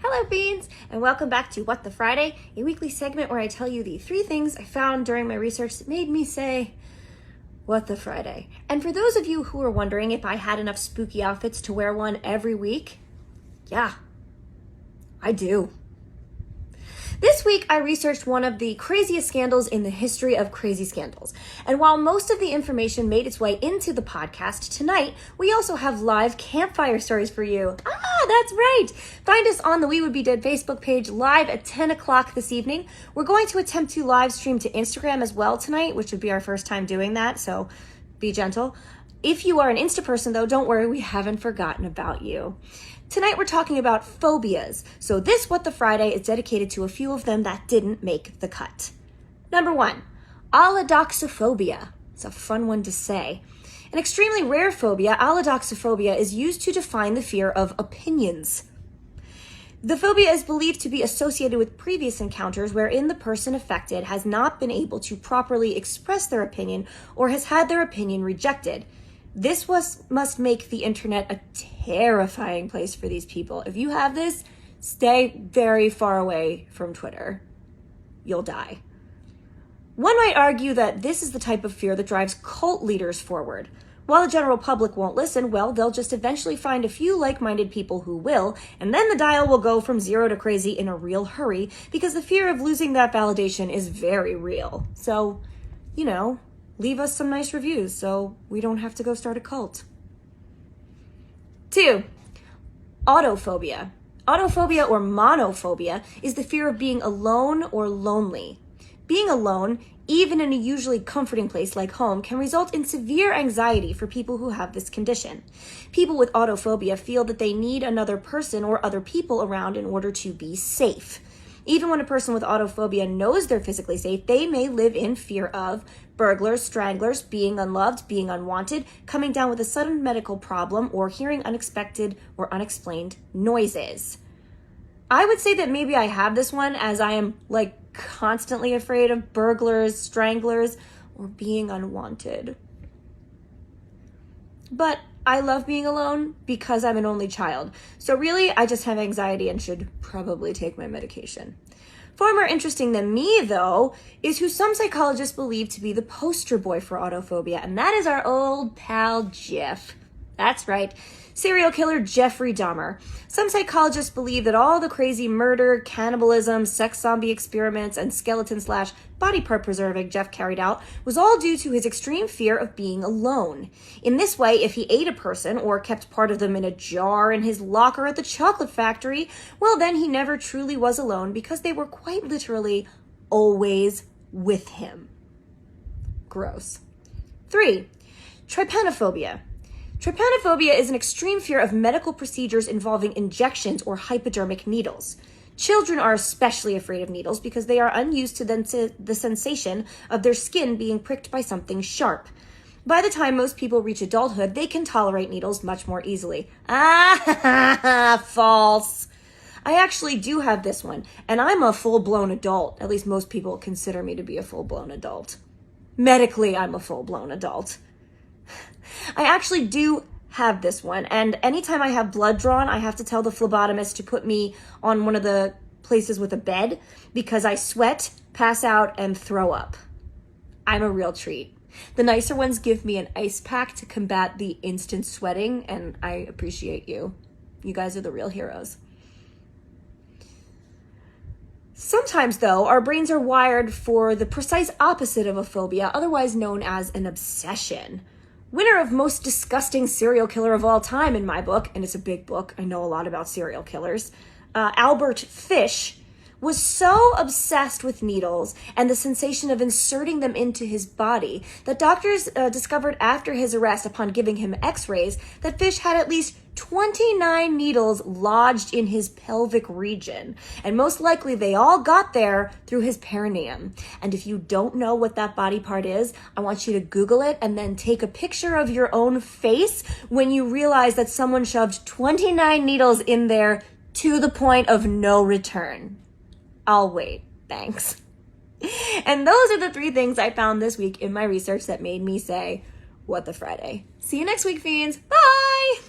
Hello fiends, and welcome back to What the Friday, a weekly segment where I tell you the 3 things I found during my research that made me say, what the Friday. And for those of you who are wondering if I had enough spooky outfits to wear one every week, yeah, I do. This week, I researched one of the craziest scandals in the history of crazy scandals. And while most of the information made its way into the podcast, tonight, we also have live campfire stories for you. That's right! Find us on the We Would Be Dead Facebook page live at 10 o'clock this evening. We're going to attempt to live stream to Instagram as well tonight, which would be our first time doing that, so be gentle. If you are an Insta person, though, don't worry, we haven't forgotten about you. Tonight we're talking about phobias, so this What the Friday is dedicated to a few of them that didn't make the cut. Number 1, Oledoxophobia. It's a fun one to say. An extremely rare phobia, Oledoxophobia, is used to define the fear of opinions. The phobia is believed to be associated with previous encounters wherein the person affected has not been able to properly express their opinion or has had their opinion rejected. This must make the internet a terrifying place for these people. If you have this, stay very far away from Twitter. You'll die. One might argue that this is the type of fear that drives cult leaders forward. While the general public won't listen, well, they'll just eventually find a few like-minded people who will, and then the dial will go from 0 to crazy in a real hurry because the fear of losing that validation is very real. So, leave us some nice reviews so we don't have to go start a cult. 2, Autophobia. Autophobia or monophobia is the fear of being alone or lonely. Being alone, even in a usually comforting place like home, can result in severe anxiety for people who have this condition. People with autophobia feel that they need another person or other people around in order to be safe. Even when a person with autophobia knows they're physically safe, they may live in fear of burglars, stranglers, being unloved, being unwanted, coming down with a sudden medical problem, or hearing unexpected or unexplained noises. I would say that maybe I have this one as I am constantly afraid of burglars, stranglers, or being unwanted. But I love being alone because I'm an only child. So really, I just have anxiety and should probably take my medication. Far more interesting than me, though, is who some psychologists believe to be the poster boy for autophobia, and that is our old pal Jeff. That's right, serial killer Jeffrey Dahmer. Some psychologists believe that all the crazy murder, cannibalism, sex zombie experiments, and skeleton/body part preserving Jeff carried out was all due to his extreme fear of being alone. In this way, if he ate a person or kept part of them in a jar in his locker at the chocolate factory, well, then he never truly was alone because they were quite literally always with him. Gross. 3, Trypanophobia. Trypanophobia is an extreme fear of medical procedures involving injections or hypodermic needles. Children are especially afraid of needles because they are unused to the sensation of their skin being pricked by something sharp. By the time most people reach adulthood, they can tolerate needles much more easily. False. I actually do have this one, and I'm a full-blown adult. At least most people consider me to be a full-blown adult. Medically, I'm a full-blown adult. I actually do have this one, and anytime I have blood drawn, I have to tell the phlebotomist to put me on one of the places with a bed because I sweat, pass out, and throw up. I'm a real treat. The nicer ones give me an ice pack to combat the instant sweating, and I appreciate you. You guys are the real heroes. Sometimes, though, our brains are wired for the precise opposite of a phobia, otherwise known as an obsession. Winner of most disgusting serial killer of all time in my book, and it's a big book, I know a lot about serial killers, Albert Fish, was so obsessed with needles and the sensation of inserting them into his body that doctors discovered after his arrest upon giving him x-rays that Fish had at least 29 needles lodged in his pelvic region. And most likely they all got there through his perineum. And if you don't know what that body part is, I want you to Google it and then take a picture of your own face when you realize that someone shoved 29 needles in there to the point of no return. I'll wait. Thanks. And those are the 3 things I found this week in my research that made me say, what the Friday. See you next week, fiends. Bye!